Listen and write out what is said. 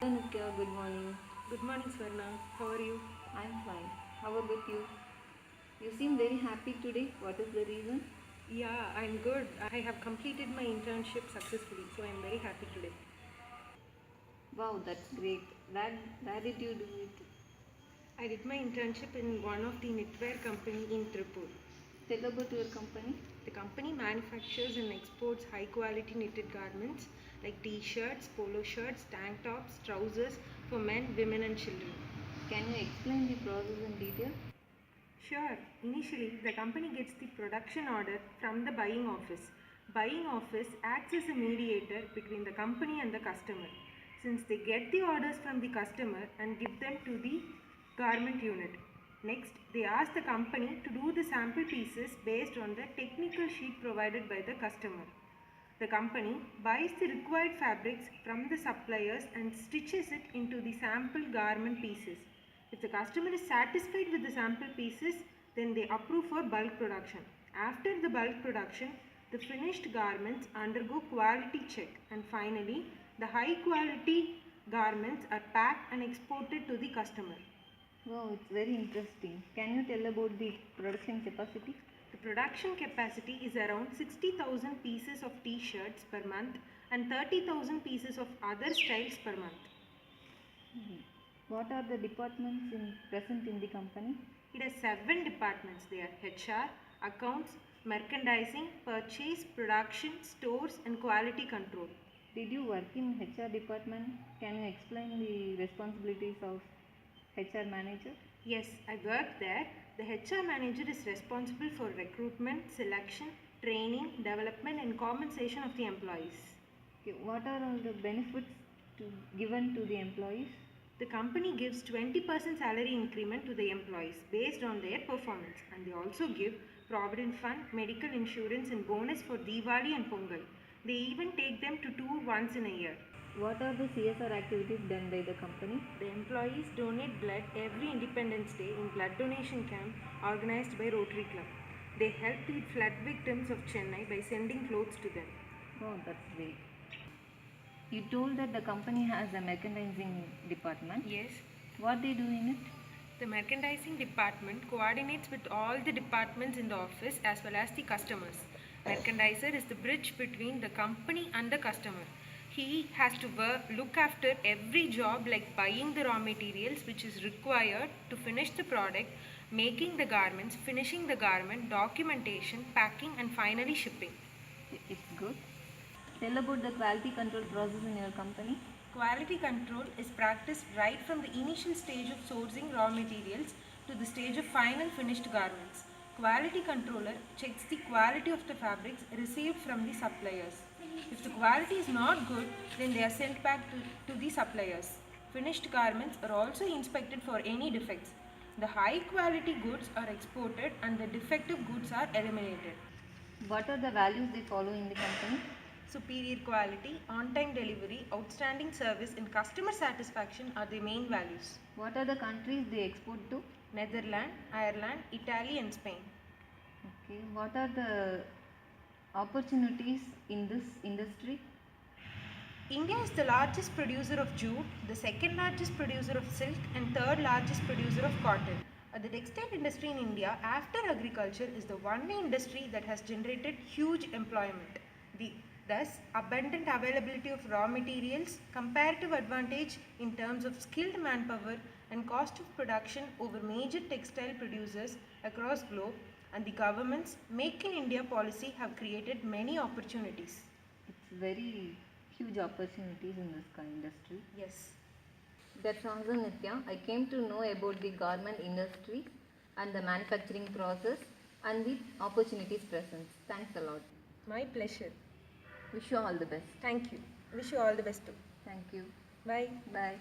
Hello Nitya, good morning. Good morning, Swarna. How are you? I'm fine. How about you? You seem very happy today. What is the reason? Yeah, I'm good. I have completed my internship successfully, so I'm very happy today. Wow, that's great. Where did you do it? I did my internship in one of the knitwear company in Tripur. Tell about your company. The company manufactures and exports high quality knitted garments like t-shirts, polo shirts, tank tops, trousers for men, women and children. Can you explain the process in detail? Sure. Initially, the company gets the production order from the buying office. Buying office acts as a mediator between the company and the customer. Since they get the orders from the customer and give them to the garment unit. Next, they ask the company to do the sample pieces based on the technical sheet provided by the customer. The company buys the required fabrics from the suppliers and stitches it into the sample garment pieces. If the customer is satisfied with the sample pieces, then they approve for bulk production. After the bulk production, the finished garments undergo quality check, and finally, the high quality garments are packed and exported to the customer. Wow, it's very interesting. Can you tell about the production capacity? The production capacity is around 60,000 pieces of t-shirts per month and 30,000 pieces of other styles per month. What are the departments present in the company? It has 7 departments. They are HR, accounts, merchandising, purchase, production, stores and quality control. Did you work in HR department? Can you explain the responsibilities of HR manager? Yes, I worked there. The HR manager is responsible for recruitment, selection, training, development and compensation of the employees. Okay, what are all the benefits given to the employees? The company gives 20% salary increment to the employees based on their performance, and they also give provident fund, medical insurance and bonus for Diwali and Pongal. They even take them to tour once in a year. What are the CSR activities done by the company? The employees donate blood every Independence Day in blood donation camp organized by Rotary Club. They help the flood victims of Chennai by sending clothes to them. Oh, that's great. You told that the company has a merchandising department. Yes. What they do in it? The merchandising department coordinates with all the departments in the office as well as the customers. Merchandiser is the bridge between the company and the customer. He has to look after every job like buying the raw materials which is required to finish the product, making the garments, finishing the garment, documentation, packing and finally shipping. It's good. Tell about the quality control process in your company. Quality control is practiced right from the initial stage of sourcing raw materials to the stage of final finished garments. Quality controller checks the quality of the fabrics received from the suppliers. If the quality is not good, then they are sent back to the suppliers. Finished garments are also inspected for any defects. The high quality goods are exported and the defective goods are eliminated. What are the values they follow in the company? Superior quality, on-time delivery, outstanding service and customer satisfaction are the main values. What are the countries they export to? Netherlands, Ireland, Italy and Spain. Okay. What are the opportunities in this industry? India is the largest producer of jute, the second largest producer of silk and third largest producer of cotton. The textile industry in India after agriculture is the only industry that has generated huge employment. Thus, abundant availability of raw materials, comparative advantage in terms of skilled manpower and cost of production over major textile producers across globe, and the government's Make in India policy have created many opportunities. It's very huge opportunities in this industry. Yes. That's awesome, Nitya. I came to know about the garment industry and the manufacturing process and the opportunities present. Thanks a lot. My pleasure. Wish you all the best. Thank you. Wish you all the best too. Thank you. Bye. Bye.